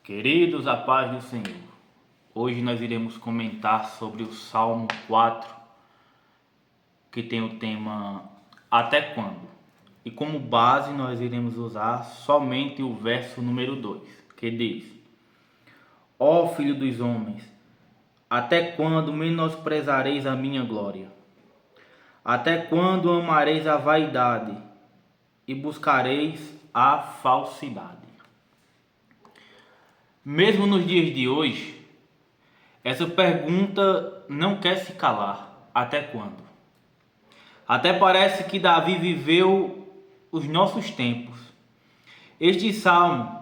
Queridos, a paz do Senhor. Hoje nós iremos comentar sobre o Salmo 4, que tem o tema Até quando? E como base nós iremos usar somente o verso número 2, que diz: Ó filho dos homens, até quando menosprezareis a minha glória? Até quando amareis a vaidade e buscareis a falsidade? Mesmo nos dias de hoje, essa pergunta não quer se calar. Até quando? Até parece que Davi viveu os nossos tempos. Este salmo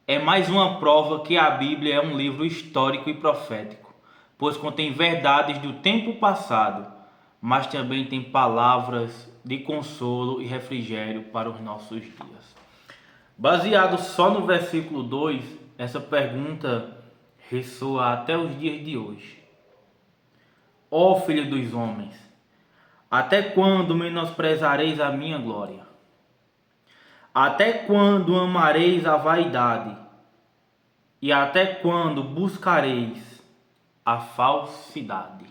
é mais uma prova que a Bíblia é um livro histórico e profético, pois contém verdades do tempo passado, mas também tem palavras de consolo e refrigério para os nossos dias. Baseado só no versículo 2, essa pergunta ressoa até os dias de hoje. Ó filho dos homens, até quando menosprezareis a minha glória? Até quando amareis a vaidade? E até quando buscareis a falsidade?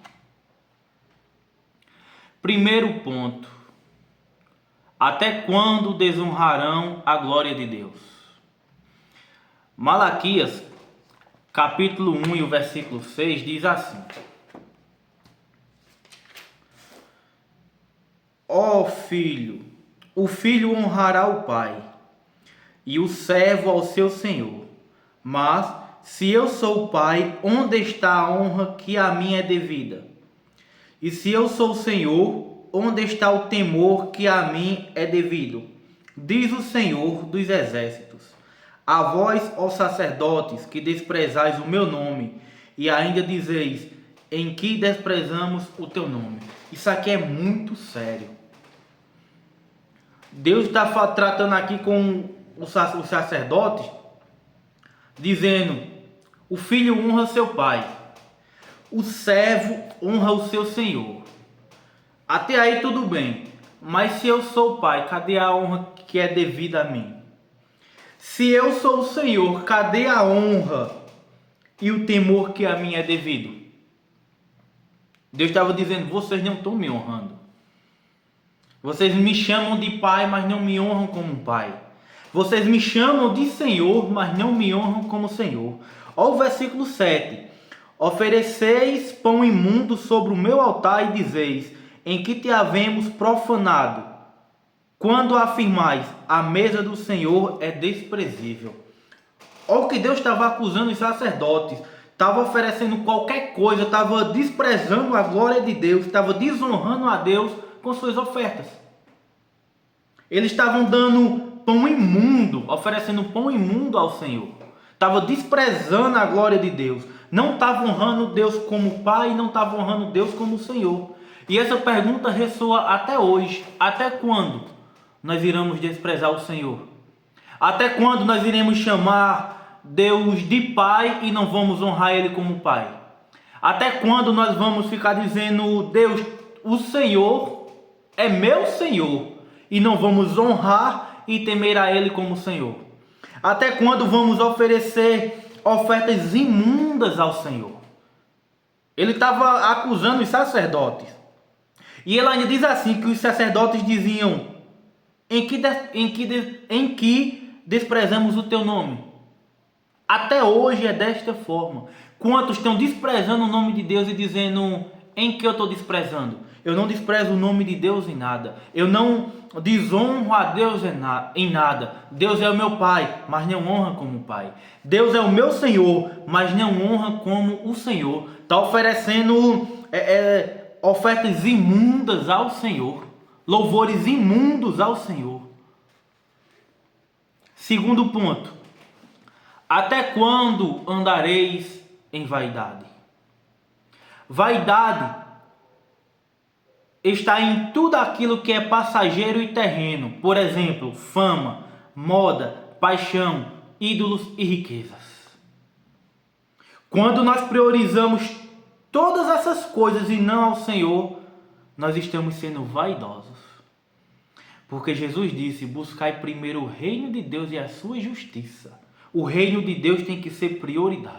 Primeiro ponto: até quando desonrarão a glória de Deus? Malaquias, capítulo 1 e o versículo 6 diz assim: Ó filho, o filho honrará o pai, e o servo ao seu senhor. Mas, se eu sou o pai, onde está a honra que a mim é devida? E se eu sou o Senhor, onde está o temor que a mim é devido? Diz o Senhor dos exércitos: a vós, ó sacerdotes, que desprezais o meu nome, e ainda dizeis: em que desprezamos o teu nome? Isso aqui é muito sério. Deus está tratando aqui com os sacerdotes, dizendo: o filho honra seu pai, o servo honra o seu senhor. Até aí tudo bem, mas se eu sou o pai, cadê a honra que é devida a mim? Se eu sou o Senhor, cadê a honra e o temor que a mim é devido? Deus estava dizendo: vocês não estão me honrando. Vocês me chamam de pai, mas não me honram como um pai. Vocês me chamam de Senhor, mas não me honram como Senhor. Olha o versículo 7. Ofereceis pão imundo sobre o meu altar e dizeis: em que te havemos profanado? Quando afirmais: a mesa do Senhor é desprezível. Olha o que Deus estava acusando os sacerdotes. Estava oferecendo qualquer coisa, estava desprezando a glória de Deus, estava desonrando a Deus com suas ofertas. Eles estavam dando pão imundo, oferecendo pão imundo ao Senhor. Estava desprezando a glória de Deus. Não estava honrando Deus como Pai, não estava honrando Deus como Senhor. E essa pergunta ressoa até hoje. Até quando nós iremos desprezar o Senhor? Até quando nós iremos chamar Deus de Pai e não vamos honrar Ele como Pai? Até quando nós vamos ficar dizendo: Deus, o Senhor é meu Senhor, e não vamos honrar e temer a Ele como Senhor? Até quando vamos oferecer ofertas imundas ao Senhor? Ele estava acusando os sacerdotes. E ele ainda diz assim, que os sacerdotes diziam: em que desprezamos o teu nome? Até hoje é desta forma. Quantos estão desprezando o nome de Deus e dizendo: em que eu estou desprezando? Eu não desprezo o nome de Deus em nada. Eu não desonro a Deus em nada. Deus é o meu Pai, mas não honra como Pai. Deus é o meu Senhor, mas não honra como o Senhor. Está oferecendo ofertas imundas ao Senhor. Louvores imundos ao Senhor. Segundo ponto: até quando andareis em vaidade? Vaidade está em tudo aquilo que é passageiro e terreno. Por exemplo, fama, moda, paixão, ídolos e riquezas. Quando nós priorizamos todas essas coisas e não ao Senhor, nós estamos sendo vaidosos. Porque Jesus disse: buscai primeiro o reino de Deus e a sua justiça. O reino de Deus tem que ser prioridade.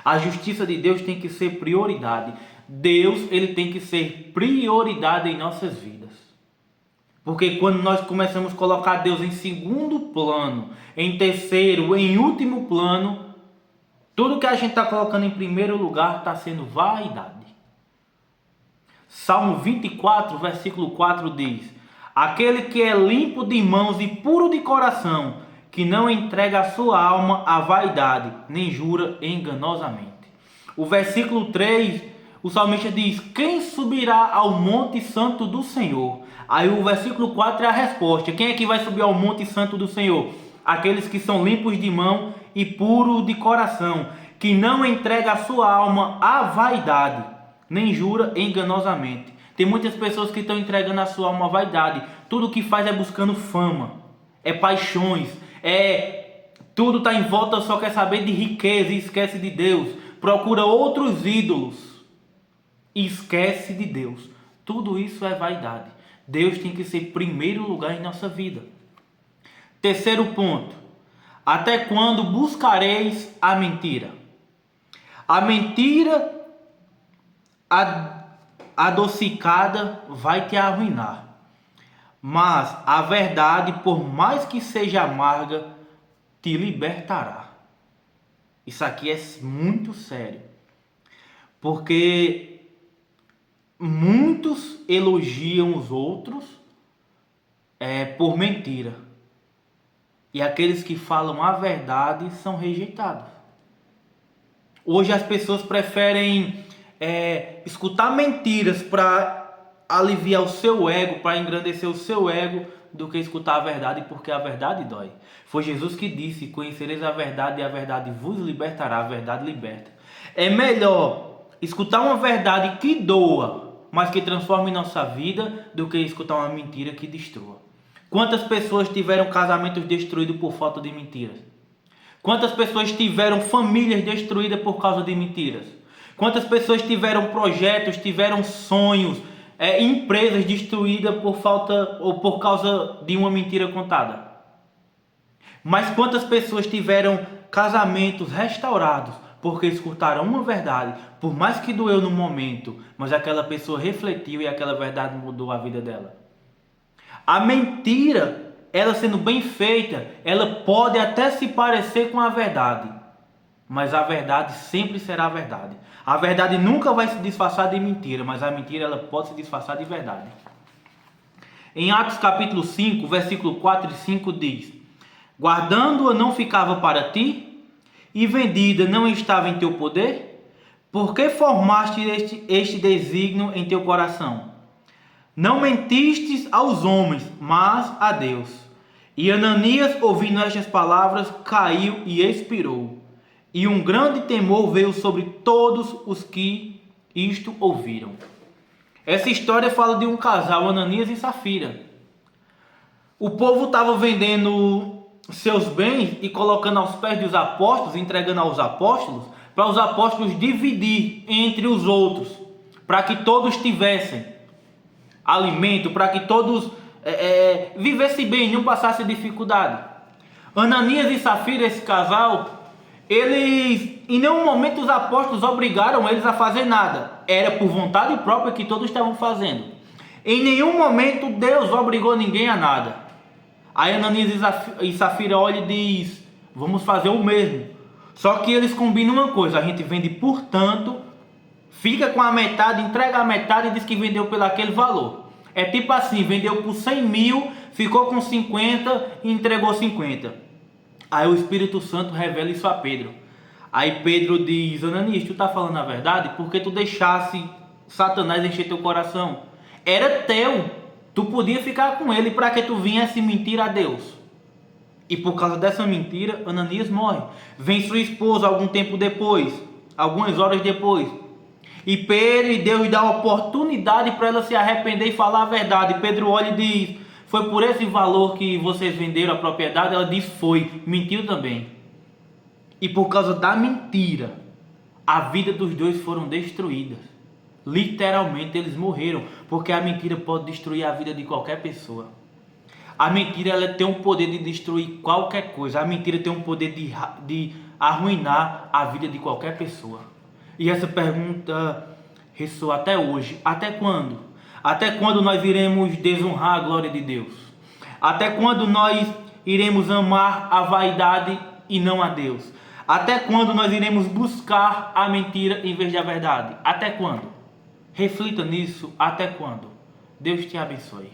A justiça de Deus tem que ser prioridade. Deus, ele tem que ser prioridade em nossas vidas. Porque quando nós começamos a colocar Deus em segundo plano, em terceiro, em último plano, tudo que a gente está colocando em primeiro lugar está sendo vaidade. Salmo 24, versículo 4 diz: aquele que é limpo de mãos e puro de coração, que não entrega a sua alma à vaidade, nem jura enganosamente. O versículo 3, o salmista diz: quem subirá ao monte santo do Senhor? Aí o versículo 4 é a resposta. Quem é que vai subir ao monte santo do Senhor? Aqueles que são limpos de mão e puros de coração, que não entrega a sua alma à vaidade, nem jura enganosamente. Tem muitas pessoas que estão entregando a sua alma à vaidade. Tudo o que faz é buscando fama, é paixões, tudo está em volta, só quer saber de riqueza e esquece de Deus. Procura outros ídolos e esquece de Deus. Tudo isso é vaidade. Deus tem que ser primeiro lugar em nossa vida. Terceiro ponto: até quando buscareis a mentira? A mentira adocicada vai te arruinar, mas a verdade, por mais que seja amarga, te libertará. Isso aqui é muito sério, porque muitos elogiam os outros por mentira, e aqueles que falam a verdade são rejeitados. Hoje as pessoas preferem escutar mentiras para aliviar o seu ego, para engrandecer o seu ego, do que escutar a verdade, porque a verdade dói. Foi Jesus que disse: conhecereis a verdade e a verdade vos libertará. A verdade liberta. É melhor escutar uma verdade que doa, mas que transforme nossa vida, do que escutar uma mentira que destrua. Quantas pessoas tiveram casamentos destruídos por falta de mentiras? Quantas pessoas tiveram famílias destruídas por causa de mentiras? Quantas pessoas tiveram projetos, tiveram sonhos, empresas destruídas por falta ou por causa de uma mentira contada? Mas quantas pessoas tiveram casamentos restaurados porque escutaram uma verdade, por mais que doeu no momento, mas aquela pessoa refletiu e aquela verdade mudou a vida dela? A mentira, ela sendo bem feita, ela pode até se parecer com a verdade, mas a verdade sempre será a verdade. A verdade nunca vai se disfarçar de mentira, mas a mentira ela pode se disfarçar de verdade. Em Atos capítulo 5, versículo 4 e 5 diz: guardando-a não ficava para ti, e vendida não estava em teu poder? Por que formaste este desígnio em teu coração? Não mentistes aos homens, mas a Deus. E Ananias, ouvindo estas palavras, caiu e expirou. E um grande temor veio sobre todos os que isto ouviram. Essa história fala de um casal, Ananias e Safira. O povo estava vendendo seus bens e colocando aos pés dos apóstolos, entregando aos apóstolos, para os apóstolos dividir entre os outros, para que todos tivessem alimento, para que todos vivessem bem, não passassem dificuldade. Ananias e Safira, esse casal, eles, em nenhum momento os apóstolos obrigaram eles a fazer nada. Era por vontade própria que todos estavam fazendo. Em nenhum momento Deus obrigou ninguém a nada. Aí Ananias e Safira olham e diz: vamos fazer o mesmo. Só que eles combinam uma coisa: a gente vende por tanto, fica com a metade, entrega a metade e diz que vendeu pelo aquele valor. É tipo assim, vendeu por 100 mil, ficou com 50 e entregou 50. Aí o Espírito Santo revela isso a Pedro. Aí Pedro diz: Ananias, tu está falando a verdade? Porque tu deixasse Satanás encher teu coração. Era teu, tu podia ficar com ele, para que tu viesse mentir a Deus. E por causa dessa mentira, Ananias morre. Vem sua esposa algum tempo depois, algumas horas depois, e Pedro e Deus dá a oportunidade para ela se arrepender e falar a verdade. Pedro olha e diz: foi por esse valor que vocês venderam a propriedade? Ela diz: foi, mentiu também. E por causa da mentira, a vida dos dois foram destruídas. Literalmente eles morreram, porque a mentira pode destruir a vida de qualquer pessoa. A mentira ela tem o poder de destruir qualquer coisa. A mentira tem o poder de arruinar a vida de qualquer pessoa. E essa pergunta ressoa até hoje. Até quando? Até quando nós iremos desonrar a glória de Deus? Até quando nós iremos amar a vaidade e não a Deus? Até quando nós iremos buscar a mentira em vez da verdade? Até quando? Reflita nisso. Até quando? Deus te abençoe.